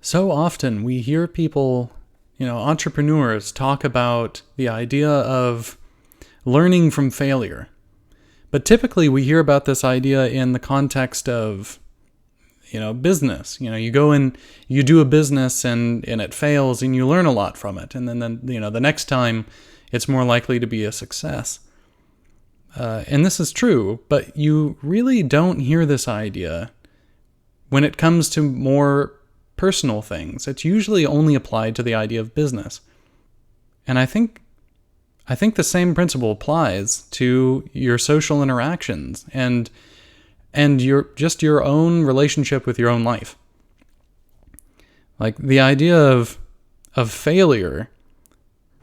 So often we hear people, entrepreneurs talk about the idea of learning from failure. But typically we hear about this idea in the context of, business. You go in, you do a business and it fails and you learn a lot from it. And then the next time it's more likely to be a success. And this is true, but you really don't hear this idea when it comes to more personal things. It's usually only applied to the idea of business. And I think the same principle applies to your social interactions and your own relationship with your own life. Like the idea of failure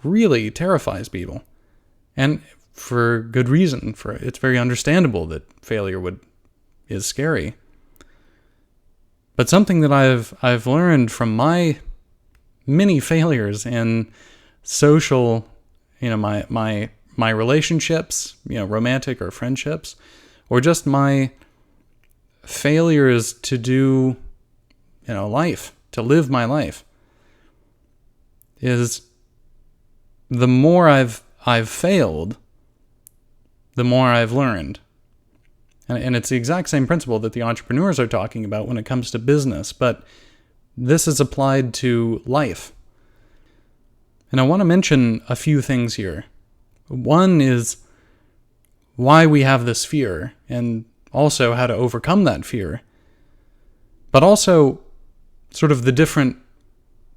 really terrifies people. And for good reason. It's very understandable that failure is scary. But something that I've learned from my many failures in social, my relationships, romantic or friendships, or just my failures to do, life, to live my life, is the more I've failed, the more I've learned. And it's the exact same principle that the entrepreneurs are talking about when it comes to business, but this is applied to life. And I want to mention a few things here. One is why we have this fear, and also how to overcome that fear, but also sort of the different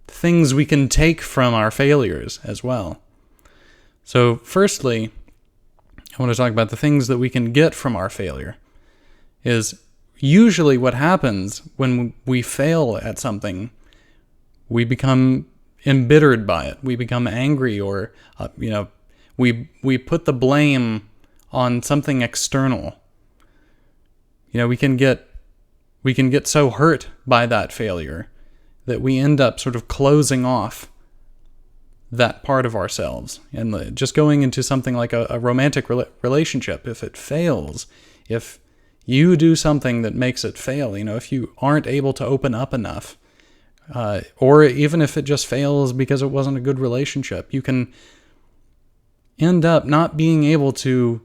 things we can take from our failures as well. So firstly, I want to talk about the things that we can get from our failure. Is usually what happens when we fail at something, we become embittered by it. We become angry, or we put the blame on something external. We can get so hurt by that failure that we end up sort of closing off that part of ourselves. And just going into something like a romantic relationship, if it fails, if you do something that makes it fail, if you aren't able to open up enough, or even if it just fails because it wasn't a good relationship, you can end up not being able to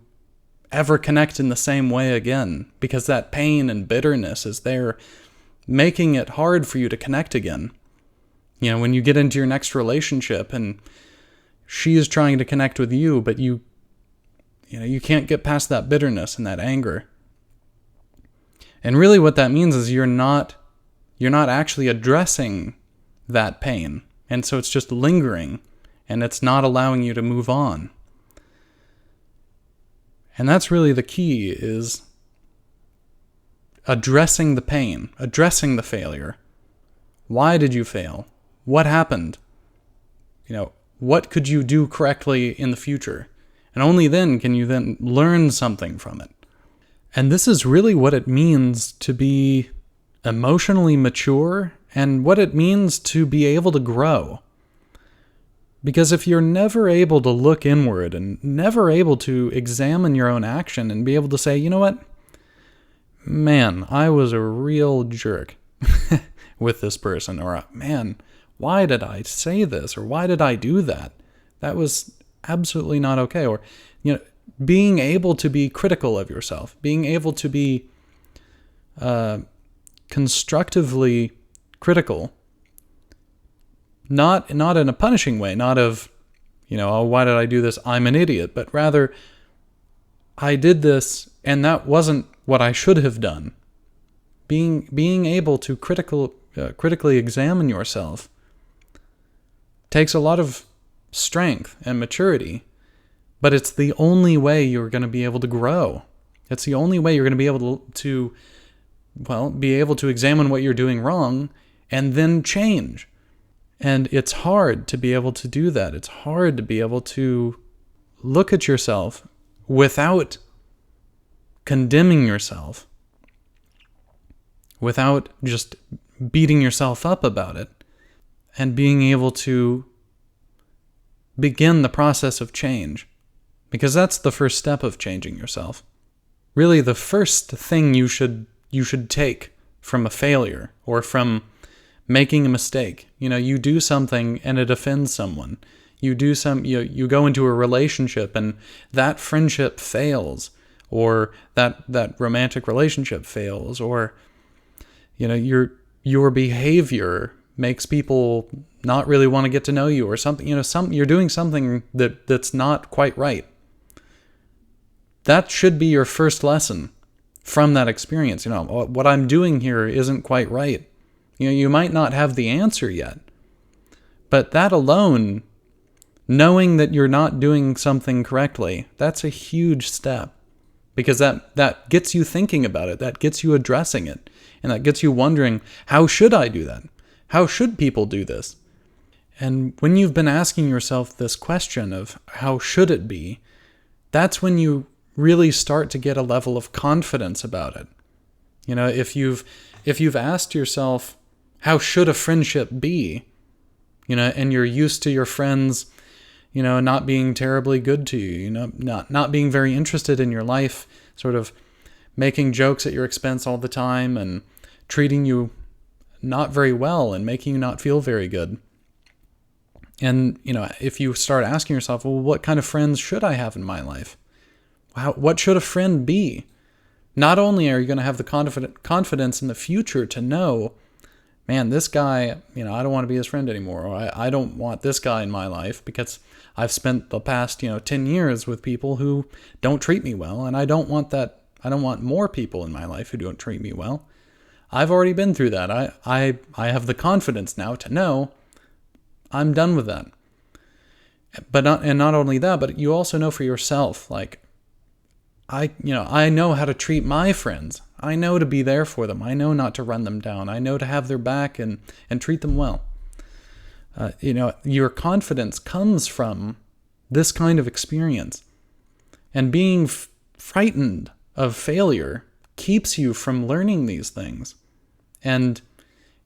ever connect in the same way again, because that pain and bitterness is there, making it hard for you to connect again. When you get into your next relationship and she is trying to connect with you, but you can't get past that bitterness and that anger. And really what that means is you're not actually addressing that pain. And so it's just lingering, and it's not allowing you to move on. And that's really the key, is addressing the pain, addressing the failure. Why did you fail? What happened? What could you do correctly in the future? And only then can you then learn something from it. And this is really what it means to be emotionally mature, and what it means to be able to grow. Because if you're never able to look inward and never able to examine your own action and be able to say, you know what? Man, I was a real jerk with this person. Or, man, why did I say this? Or why did I do that? That was absolutely not okay. Or, being able to be critical of yourself, being able to be constructively critical, not in a punishing way, not of, oh, why did I do this? I'm an idiot, but rather, I did this and that wasn't what I should have done. Being able to critically examine yourself takes a lot of strength and maturity. But it's the only way you're going to be able to grow. It's the only way you're going to be able to examine what you're doing wrong and then change. And it's hard to be able to do that. It's hard to be able to look at yourself without condemning yourself, without just beating yourself up about it, and being able to begin the process of change. Because that's the first step of changing yourself. Really, the first thing you should take from a failure, or from making a mistake. You do something and it offends someone. You go into a relationship and that friendship fails, or that romantic relationship fails, or your behavior makes people not really want to get to know you, or something. You're doing something that's not quite right. That should be your first lesson from that experience. What I'm doing here isn't quite right. You might not have the answer yet, but that alone, knowing that you're not doing something correctly, that's a huge step, because that gets you thinking about it, that gets you addressing it, and that gets you wondering, how should I do that? How should people do this? And when you've been asking yourself this question of how should it be, that's when you really start to get a level of confidence about it. If you've asked yourself, how should a friendship be? And you're used to your friends, not being terribly good to you, not being very interested in your life, sort of making jokes at your expense all the time and treating you not very well and making you not feel very good. And, if you start asking yourself, well, what kind of friends should I have in my life? What should a friend be? Not only are you going to have the confidence in the future to know, man, this guy, I don't want to be his friend anymore, or I don't want this guy in my life because I've spent the past, 10 years with people who don't treat me well, and I don't want that. I don't want more people in my life who don't treat me well. I've already been through that. I have the confidence now to know I'm done with that. But not only that, but you also know for yourself, like, I know how to treat my friends. I know to be there for them. I know not to run them down. I know to have their back and treat them well. Your confidence comes from this kind of experience. And being frightened of failure keeps you from learning these things. And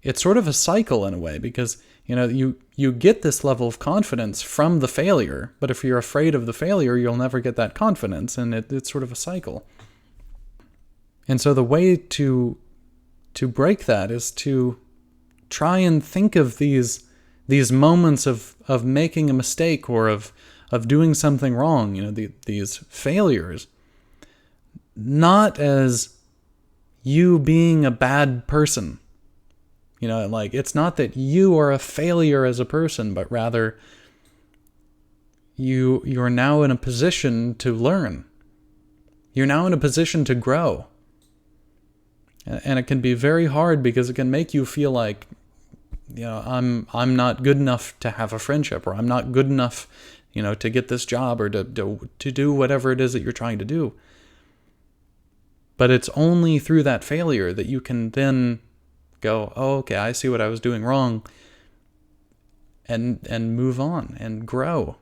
it's sort of a cycle in a way, because you get this level of confidence from the failure, but if you're afraid of the failure, you'll never get that confidence, and it's sort of a cycle. And so the way to break that is to try and think of these moments of making a mistake, or of doing something wrong, these failures, not as you being a bad person. It's not that you are a failure as a person, but rather you're now in a position to learn. You're now in a position to grow. And it can be very hard, because it can make you feel like, I'm not good enough to have a friendship, or I'm not good enough, to get this job, or to do whatever it is that you're trying to do. But it's only through that failure that you can then go, oh, okay, I see what I was doing wrong, and move on and grow.